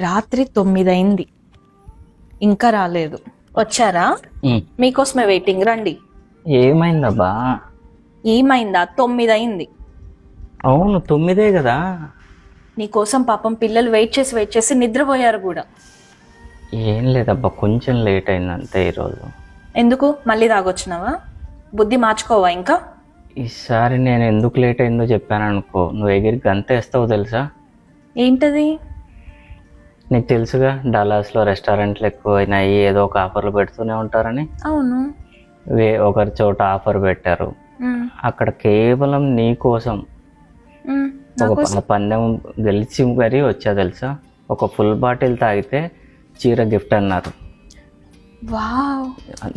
రాత్రి 9 అయింది, ఇంకా రాలేదు. వచ్చారా? మీకోసమే వెయిటింగ్, రండి. ఏమైందబ్బా? ఏమైందా? 9 అయింది. అవును 9 కదా. నీకోసం పాపం పిల్లలు వెయిట్ చేసి నిద్రపోయారు కూడా. ఏం లేదబ్బా, కొంచెం లేట్ అయింది అంతే ఈరోజు. ఎందుకు మళ్ళీ తాగొచ్చినావా? బుద్ధి మార్చుకోవా ఇంకా? ఈసారి నేను ఎందుకు లేట్ అయిందో చెప్పాను అనుకో, నువ్వు ఎగిరి గంతేస్తావు తెలుసా? ఏంటది? నీకు తెలుసుగా, డల్లాస్లో రెస్టారెంట్లు ఎక్కువైనాయి, ఏదో ఒక ఆఫర్లు పెడుతూనే ఉంటారని. అవును. ఒకరి చోట ఆఫర్ పెట్టారు, అక్కడ కేవలం నీ కోసం ఒక పందెం గెలిచి మరీ వచ్చా తెలుసా. ఒక ఫుల్ బాటిల్ తాగితే చీర గిఫ్ట్ అన్నారు. వావ్,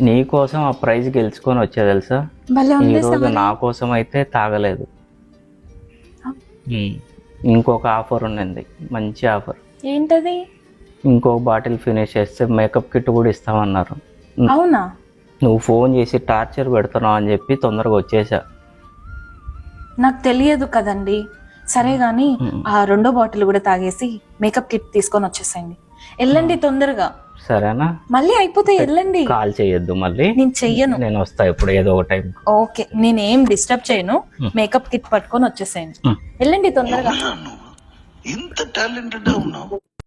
నీ కోసం ఆ ప్రైజ్ గెలుచుకొని వచ్చా తెలుసా. ఈరోజు నా కోసం అయితే తాగలేదు. ఇంకొక ఆఫర్ ఉన్నింది, మంచి ఆఫర్. ఏంటది? ఇంకొక బాటిల్ ఫినిష్ చేస్తే మేకప్ కిట్ కూడా ఇస్తామన్నారు. అవునా? నువ్వు ఫోన్ చేసి టార్చర్ పెడుతున్నావు అని చెప్పి తొందరగా వచ్చేసా. నాకు తెలియదు కదండి. సరే గాని ఆ 2వ బాటిల్ కూడా తాగేసి మేకప్ కిట్ తీసుకొని వచ్చేసేయండి. వెళ్ళండి తొందరగా. సరేనా? మళ్ళీ అయిపోతే వెళ్ళండి. కాల్ చేయొద్దు మళ్ళీ. నేను చెయ్యను. నేను వస్తా ఇప్పుడు ఏదో ఒక టైం. ఓకే, నేనేం డిస్టర్బ్ చేయను. మేకప్ కిట్ పట్టుకొని వచ్చేసేయండి. వెళ్ళండి తొందరగా. ఇంత టాలెంటెడ్ ఉన్నావు.